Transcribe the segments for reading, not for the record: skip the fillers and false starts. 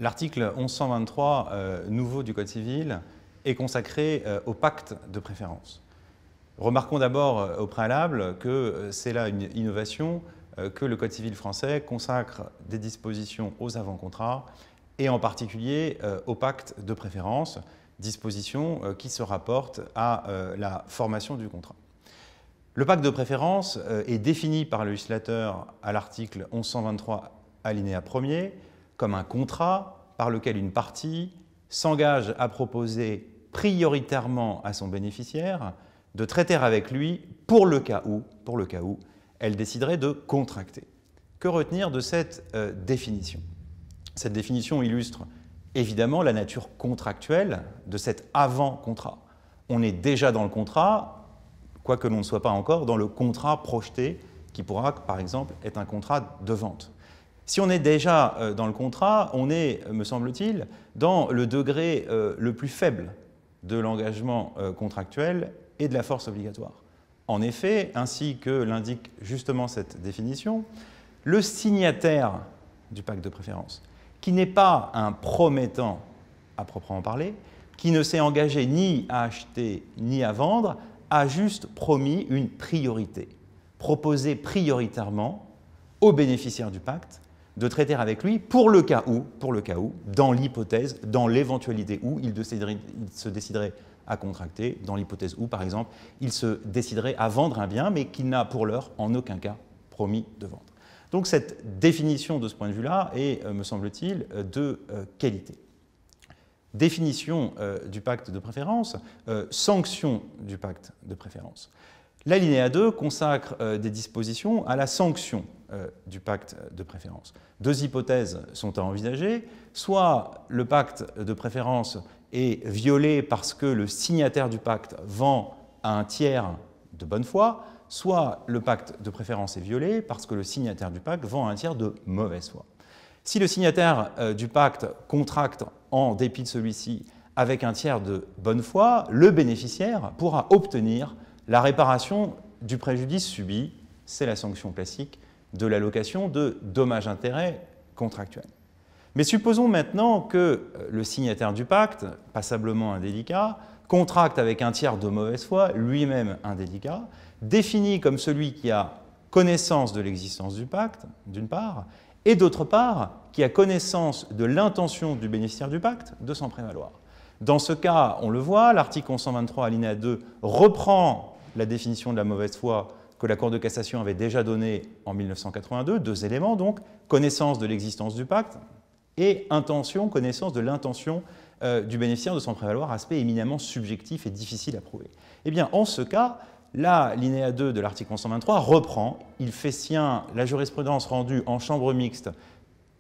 L'article 1123 nouveau du Code civil est consacré au pacte de préférence. Remarquons d'abord au préalable que c'est là une innovation que le Code civil français consacre des dispositions aux avant-contrats et en particulier au pacte de préférence, dispositions qui se rapportent à la formation du contrat. Le pacte de préférence est défini par le législateur à l'article 1123 alinéa 1er comme un contrat par lequel une partie s'engage à proposer prioritairement à son bénéficiaire de traiter avec lui pour le cas où elle déciderait de contracter. Que retenir de cette définition? Cette définition illustre évidemment la nature contractuelle de cet avant-contrat. On est déjà dans le contrat, quoique l'on ne soit pas encore dans le contrat projeté, qui pourra, par exemple, être un contrat de vente. Si on est déjà dans le contrat, on est, me semble-t-il, dans le degré le plus faible de l'engagement contractuel et de la force obligatoire. En effet, ainsi que l'indique justement cette définition, le signataire du pacte de préférence, qui n'est pas un promettant à proprement parler, qui ne s'est engagé ni à acheter ni à vendre, a juste promis une priorité, proposé prioritairement aux bénéficiaires du pacte de traiter avec lui pour le cas où, dans l'hypothèse, dans l'éventualité où il se déciderait à contracter, dans l'hypothèse où, par exemple, il se déciderait à vendre un bien, mais qu'il n'a pour l'heure en aucun cas promis de vendre. Donc cette définition de ce point de vue-là est, me semble-t-il, de qualité. Définition du pacte de préférence, sanction du pacte de préférence. L'alinéa 2 consacre des dispositions à la sanction du pacte de préférence. Deux hypothèses sont à envisager. Soit le pacte de préférence est violé parce que le signataire du pacte vend à un tiers de bonne foi, soit le pacte de préférence est violé parce que le signataire du pacte vend à un tiers de mauvaise foi. Si le signataire du pacte contracte en dépit de celui-ci avec un tiers de bonne foi, le bénéficiaire pourra obtenir la réparation du préjudice subi, c'est la sanction classique de l'allocation de dommages-intérêts contractuels. Mais supposons maintenant que le signataire du pacte, passablement indélicat, contracte avec un tiers de mauvaise foi, lui-même indélicat, défini comme celui qui a connaissance de l'existence du pacte, d'une part, et d'autre part, qui a connaissance de l'intention du bénéficiaire du pacte de s'en prévaloir. Dans ce cas, on le voit, l'article 1123 alinéa 2 reprend la définition de la mauvaise foi que la Cour de cassation avait déjà donnée en 1982, deux éléments donc, connaissance de l'existence du pacte et intention, connaissance de l'intention du bénéficiaire de s'en prévaloir, aspect éminemment subjectif et difficile à prouver. Eh bien, en ce cas, l'alinéa 2 de l'article 1123 reprend, il fait sien la jurisprudence rendue en chambre mixte,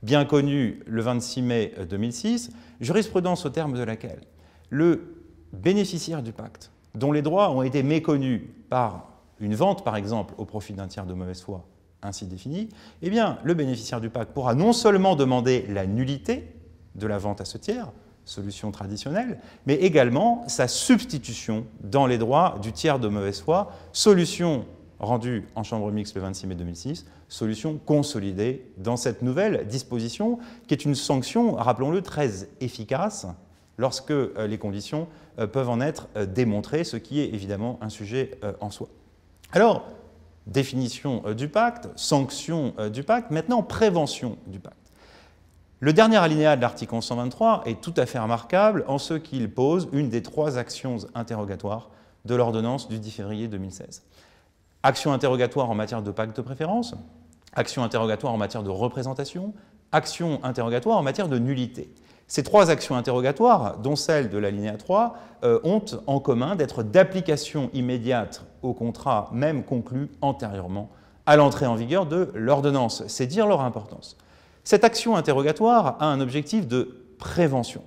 bien connue le 26 mai 2006, jurisprudence au terme de laquelle le bénéficiaire du pacte, dont les droits ont été méconnus par une vente, par exemple, au profit d'un tiers de mauvaise foi ainsi défini, eh bien, le bénéficiaire du pacte pourra non seulement demander la nullité de la vente à ce tiers, solution traditionnelle, mais également sa substitution dans les droits du tiers de mauvaise foi, solution rendue en chambre mixte le 26 mai 2006, solution consolidée dans cette nouvelle disposition, qui est une sanction, rappelons-le, très efficace lorsque les conditions peuvent en être démontrées, ce qui est évidemment un sujet en soi. Alors, définition du pacte, sanction du pacte, maintenant prévention du pacte. Le dernier alinéa de l'article 1123 est tout à fait remarquable en ce qu'il pose une des trois actions interrogatoires de l'ordonnance du 10 février 2016. Action interrogatoire en matière de pacte de préférence, action interrogatoire en matière de représentation, action interrogatoire en matière de nullité. Ces trois actions interrogatoires, dont celle de l'alinéa 3, ont en commun d'être d'application immédiate au contrat même conclu antérieurement à l'entrée en vigueur de l'ordonnance. C'est dire leur importance. Cette action interrogatoire a un objectif de prévention.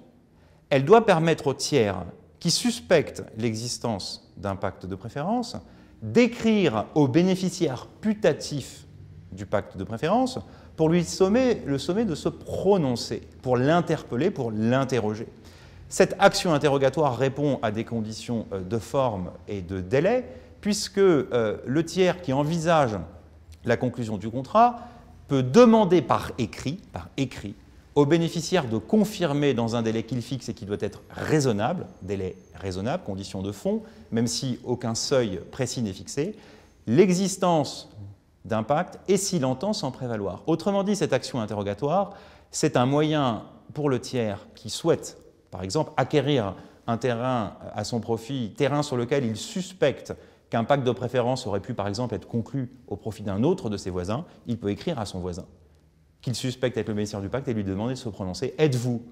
Elle doit permettre aux tiers qui suspectent l'existence d'un pacte de préférence d'écrire au bénéficiaire putatif du pacte de préférence pour lui le sommer de se prononcer, pour l'interpeller, pour l'interroger. Cette action interrogatoire répond à des conditions de forme et de délai, puisque le tiers qui envisage la conclusion du contrat peut demander par écrit au bénéficiaire de confirmer dans un délai qu'il fixe et qui doit être raisonnable, délai raisonnable, condition de fond, même si aucun seuil précis n'est fixé, l'existence d'un pacte et s'il entend s'en prévaloir. Autrement dit, cette action interrogatoire, c'est un moyen pour le tiers qui souhaite, par exemple, acquérir un terrain à son profit, terrain sur lequel il suspecte qu'un pacte de préférence aurait pu, par exemple, être conclu au profit d'un autre de ses voisins, il peut écrire à son voisin qu'il suspecte être le bénéficiaire du pacte et lui demander de se prononcer. Êtes-vous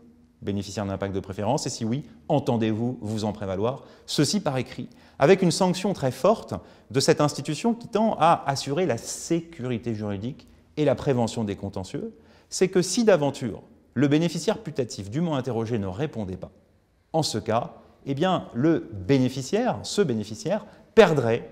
bénéficiaire d'un pacte de préférence? Et si oui, entendez-vous vous en prévaloir? Ceci par écrit, avec une sanction très forte de cette institution qui tend à assurer la sécurité juridique et la prévention des contentieux, c'est que si d'aventure le bénéficiaire putatif dûment interrogé ne répondait pas, en ce cas, eh bien, le bénéficiaire, ce bénéficiaire, perdrait,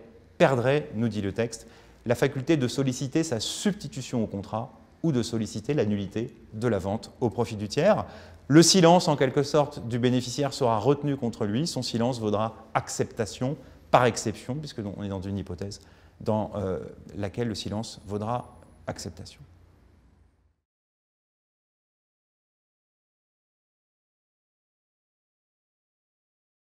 nous dit le texte, la faculté de solliciter sa substitution au contrat ou de solliciter la nullité de la vente au profit du tiers. Le silence, en quelque sorte, du bénéficiaire sera retenu contre lui. Son silence vaudra acceptation par exception, puisque on est dans une hypothèse dans laquelle le silence vaudra acceptation.